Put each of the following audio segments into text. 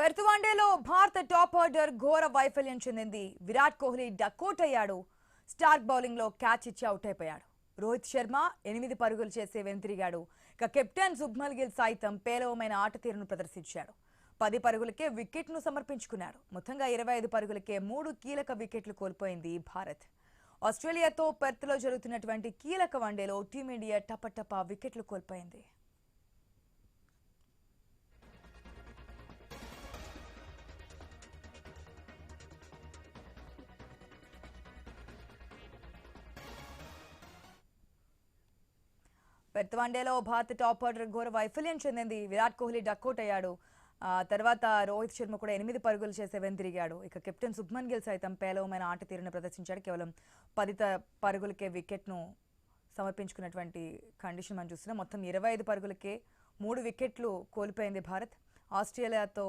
Perth వన్డేలో భారత top order ఘోర వైఫల్యం చెందింది. విరాట్ కోహ్లీ డకౌట్ అయ్యాడు. స్టార్క్ బౌలింగ్ లో క్యాచ్ ఇచ్చి అవుట్ అయిపోయాడు. రోహిత్ శర్మ 8 పరుగులు చేసి వెనుతిరిగాడు. ఇక కెప్టెన్ శుభ్మన్ గిల్ సైతం పేలవమైన ఆట తీరును ప్రదర్శించాడు. 10 పరుగులకే వికెట్ ను సమర్పించుకున్నాడు. మొత్తంగా 25 పరుగులకే 3 కీలక వికెట్లు కోల్పోయింది భారత్. ఆస్ట్రేలియాతో పెర్త్ లో జరుగుతున్నటువంటి కీలక వన్డేలో టీమిండియా టపటపా వికెట్లు కోల్పోయింది. పెర్త్ వన్డేలో భారత టాప్ ఆర్డర్ ఘోర వైఫల్యం చెందింది. విరాట్ కోహ్లీ డకౌట్ అయ్యాడు. తర్వాత రోహిత్ శర్మ కూడా 8 పరుగులు చేసే వెనుతిరిగాడు. ఇక కెప్టెన్ శుభ్మన్ గిల్ సైతం పేలవమైన ఆట తీరును ప్రదర్శించాడు. కేవలం 10 పరుగులకే వికెట్ను సమర్పించుకున్నటువంటి కండిషన్ మనం చూస్తున్నాం. మొత్తం 25 పరుగులకే 3 వికెట్లు కోల్పోయింది భారత్. ఆస్ట్రేలియాతో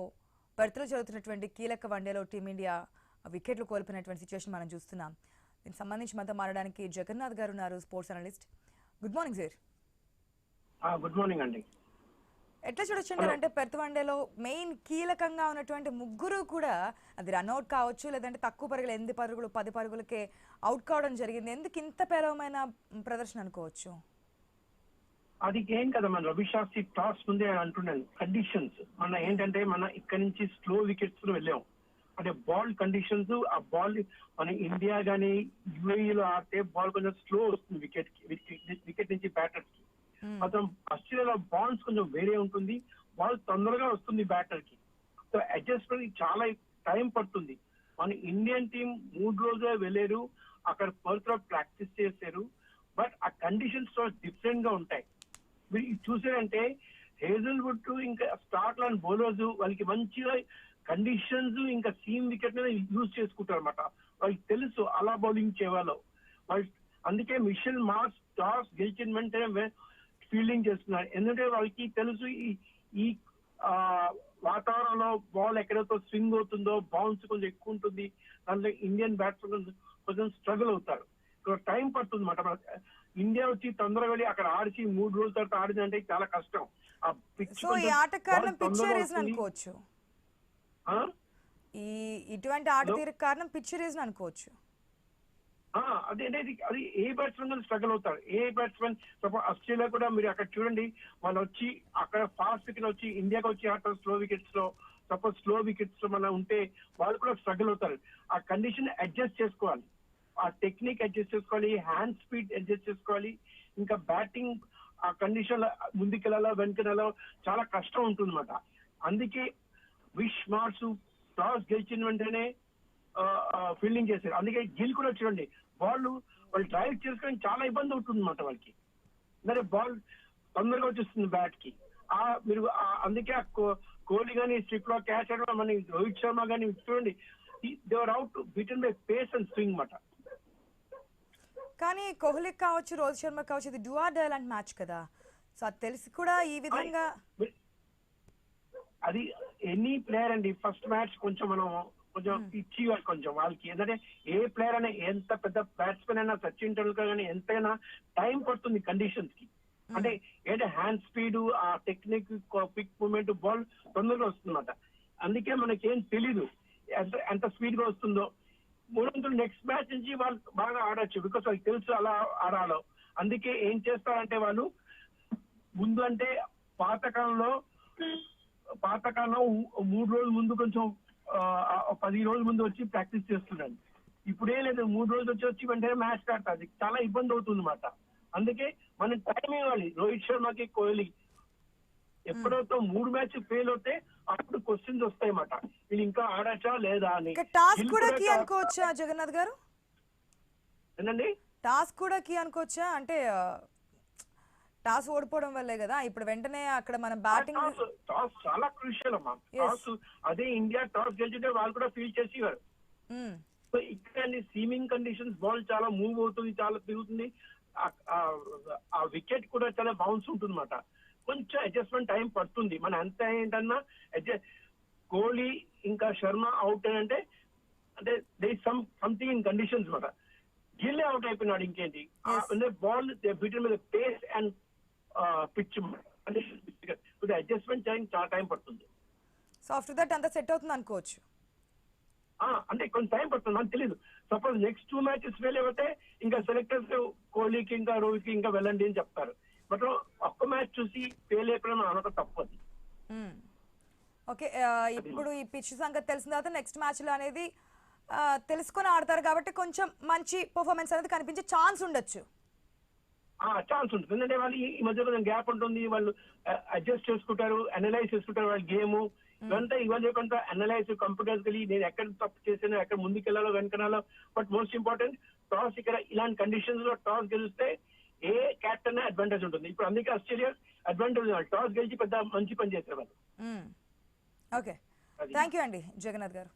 పెర్త్లో జరుగుతున్నటువంటి కీలక వన్డేలో టీమిండియా వికెట్లు కోల్పోయినటువంటి సిచ్యువేషన్ మనం చూస్తున్నాం. దీనికి సంబంధించి మనతో మాట్లాడడానికి జగన్నాథ్ గారు ఉన్నారు, sports analyst. Good morning sir. Good morning అండి. ఎట్లా చూడొచ్చు అంటే పెర్త్ వన్డేలో మెయిన్ కీలకంగా ఉన్నటువంటి ముగ్గురు కూడా అది రన్అట్ కావచ్చు, లేదంటే తక్కువ పరుగులు 8 పరుగులు 10 పరుగులకే అవుట్ కావడం జరిగింది. ఎందుకు ఇంత పేలవమైన ప్రదర్శన అనుకోవచ్చు? అది ఏం కదా, మన రవి శాస్త్రి టాస్ ముందే అంటున్నాను. కండిషన్స్ మన ఏంటంటే మన ఇక్కడ నుంచి స్లో వికెట్స్ లో వెళ్ళాం. అంటే బాల్ కండిషన్స్, ఆ బాల్ మన ఇండియా గానీ యుఏఈలో ఆడితే బాల్ కొంచెం స్లో వస్తుంది వికెట్ నుంచి బ్యాటర్స్ కి. మొత్తం ఆస్ట్రేలియాలో బాల్స్ కొంచెం వేరే ఉంటుంది, బాల్ తొందరగా వస్తుంది బ్యాటర్ కి. సో అడ్జస్ట్మెంట్ చాలా టైం పడుతుంది. మన ఇండియన్ టీం 3 రోజులే వెళ్ళారు, అక్కడ పర్త్ లో ప్రాక్టీస్ చేశారు. బట్ ఆ కండిషన్స్ డిఫరెంట్ గా ఉంటాయి. మీరు చూసారంటే హేజల్వుడ్ ఇంకా స్కాట్లాండ్ బౌలర్స్ వాళ్ళకి మంచిగా కండిషన్స్ ఇంకా సీమ్ వికెట్ మీద యూజ్ చేసుకుంటారు అనమాట. వాళ్ళకి తెలుసు అలా బౌలింగ్ చేయాలో. వాళ్ళు అందుకే మిషెల్ మార్ష్ టాస్ గెలిచిన వెంటనే ఫీల్డింగ్ చేస్తున్నారు. ఎందుకంటే వాళ్ళకి తెలుసు ఈ వాతావరణంలో బాల్ ఎక్కడైతే స్వింగ్ అవుతుందో బౌన్స్ కొంచెం ఎక్కువ ఉంటుంది, దాంట్లో ఇండియన్ బ్యాట్స్మెన్ కొంచెం స్ట్రగుల్ అవుతారు. ఇక్కడ టైం పడుతుంది అనమాట. ఇండియా వచ్చి తొందరగా వెళ్ళి అక్కడ ఆడిచి 3 రోజుల తర్వాత ఆడిందంటే చాలా కష్టం. ఆ పిచ్ అనుకోవచ్చు. ఇటువంటి ఆట తీరు కారణం పిచ్ రీజన్ అనుకోవచ్చు. అది ఏ బ్యాట్స్మెన్ స్ట్రగుల్ అవుతారు. ఏ బ్యాట్స్మెన్ ఆస్ట్రేలియా కూడా మీరు అక్కడ చూడండి, వాళ్ళు వచ్చి అక్కడ ఫాస్ట్ వికెట్ వచ్చి ఇండియాకి వచ్చి ఆడతారు స్లో వికెట్స్ లో. సపోజ్ స్లో వికెట్స్ లో మనం ఉంటే వాళ్ళు కూడా స్ట్రగుల్ అవుతారు. ఆ కండిషన్ అడ్జస్ట్ చేసుకోవాలి, ఆ టెక్నిక్ అడ్జస్ట్ చేసుకోవాలి, హ్యాండ్ స్పీడ్ అడ్జస్ట్ చేసుకోవాలి. ఇంకా బ్యాటింగ్ ఆ కండిషన్ ముందుకెళ్ళాలో వెనుకెళ్ళాలో చాలా కష్టం ఉంటుంది అనమాట. అందుకే విష్ మార్స్ టాస్ గెలిచిన వెంటనే ఫీల్డింగ్ చేశారు. అందుకే గిల్ కూడా చూడండి, వాళ్ళు డ్రైవ్ చేసుకొని చాలా ఇబ్బంది అవుతుంది అనమాట వాళ్ళకి. మరి బాల్ తొందరగా వచ్చేస్తుంది బ్యాట్ కి. మీరు అందుకే కోహ్లీ గానీ స్ట్రిప్ లో క్యాచ్ ఆడడం, మన రోహిత్ శర్మ గానీ చూడండి, they were out beaten by pace and swing మాట. కానీ కోహ్లీ కావచ్చు, రోహిత్ శర్మ కావచ్చు, ఇది డూ ఆర్ డై లాంటి మ్యాచ్ కదా. సో అది తెలిసి కూడా ఈ విధంగా అది ఎనీ ప్లేయర్ అండి. ఫస్ట్ మ్యాచ్ కొంచెం మనం ఇచ్చి కొంచెం వాళ్ళకి ఏంటంటే ఏ ప్లేయర్ అయినా, ఎంత పెద్ద బ్యాట్స్మెన్ అయినా, సచిన్ టెండూల్కర్ కానీ ఎంతైనా టైం పడుతుంది కండిషన్స్ కి. అంటే ఏంటంటే హ్యాండ్ స్పీడ్, ఆ టెక్నిక్, క్విక్ మూవ్మెంట్, బాల్ తొందరగా వస్తుందన్నమాట. అందుకే మనకేం తెలీదు ఎంత స్పీడ్ గా వస్తుందో. 300 నెక్స్ట్ మ్యాచ్ నుంచి వాళ్ళు బాగా ఆడొచ్చు, బికాస్ వాళ్ళకి తెలుసు అలా ఆడాలో. అందుకే ఏం చేస్తారంటే వాళ్ళు ముందు అంటే పాతకాలంలో 3 రోజుల ముందు కొంచెం 10 రోజుల ముందు వచ్చి ప్రాక్టీస్ చేస్తున్నాడు. ఇప్పుడే లేదు, 3 రోజులు వచ్చి వెంటనే మ్యాచ్ ఆడతాది. చాలా ఇబ్బంది అవుతుంది అనమాట. అందుకే మనం టైం ఇవ్వాలి రోహిత్ శర్మకి, కోహ్లీ. ఎప్పుడైతే 3 మ్యాచ్ ఫెయిల్ అవుతే అప్పుడు క్వశ్చన్స్ వస్తాయి అన్నమాట, వీళ్ళు ఇంకా ఆడచ్చా లేదా అని. టాస్ కూడా కీ అనుకోవచ్చా జగన్నాథ్ గారు? ఏంటండి టాస్ కూడా కీ అనుకోవచ్చా? అంటే టాస్ ఓడిపోవడం వల్లే కదా ఇప్పుడు వెంటనే అక్కడ మనం బ్యాటింగ్. టాస్ చాలా క్రూషియల్ అమ్మా. టాస్ అదే ఇండియా టాస్ గెలిచితే వాళ్ళు కూడా ఫీల్ చేసేవారు. సో ఇక్కడ సీమింగ్ కండిషన్స్, బాల్ చాలా మూవ్ అవుతుంది, చాలా తిరుగుతుంది, ఆ వికెట్ కూడా చాలా బౌన్స్ ఉంటుంది అన్నమాట. కొంచెం అడ్జస్ట్మెంట్ టైం పడుతుంది. మన అంత ఏంటన్నా కోహ్లీ ఇంకా శర్మ అవుట్ అంటే సంథింగ్ ఇన్ కండిషన్స్ అన్నమాట. గిల్లే అవుట్ అయిపోయినాడు. ఇంకేంటి బాల్ బిట్వీన్ మీద face and pitch adjustment time చాలా టైం పడుతుంది. సో ఆఫ్టర్ దట్ అంతా సెట్ అవుతుంది అనుకోవచ్చు. అంటే కొంచెం టైం పడుతుంది, నాకు తెలియదు. సపోజ్ నెక్స్ట్ 2 మ్యాచెస్ ఫెయిల్ అయిపోతే ఇంకా సెలెక్టర్స్ కోహ్లీకి ఇంకా రోహిత్కి ఇంకా వెళ్ళండి అని చెప్తారు. బట్ ఒక్క మ్యాచ్ చూసి ఫెయిల్ అయిపోయిన అనక తప్పదు. ఓకే, ఇప్పుడు ఈ పిచ్ సంగతి తెలిసిన తర్వాత నెక్స్ట్ మ్యాచ్లో అనేది తెలుసుకొని ఆడతారు కాబట్టి కొంచెం మంచి పర్ఫార్మెన్స్ అనేది కనిపించే ఛాన్స్ ఉండొచ్చు. ఛాన్స్ ఉంటుంది, ఎందుకంటే వాళ్ళు ఈ మధ్య కొంచెం గ్యాప్ ఉంటుంది, వాళ్ళు అడ్జస్ట్ చేసుకుంటారు, అనలైజ్ చేసుకుంటారు వాళ్ళ గేమ్. ఇవంతా ఇవాళ కొంత అనలైజ్ కంప్యూటర్స్ కలిగి నేను ఎక్కడ తప్పు చేశాను, ఎక్కడ ముందుకెళ్ళాలో వెనకనాలో. బట్ మోస్ట్ ఇంపార్టెంట్ టాస్, ఇక్కడ ఇలాంటి కండిషన్స్ లో టాస్ గెలిస్తే ఏ క్యాప్టెన్ అడ్వాంటేజ్ ఉంటుంది. ఇప్పుడు అందుకే ఆస్ట్రేలియా అడ్వాంటేజ్, టాస్ గెలిచి పెద్ద మంచి పని చేశారు వాళ్ళు. ఓకే, థ్యాంక్ యూ అండి జగన్నాథ్ గారు.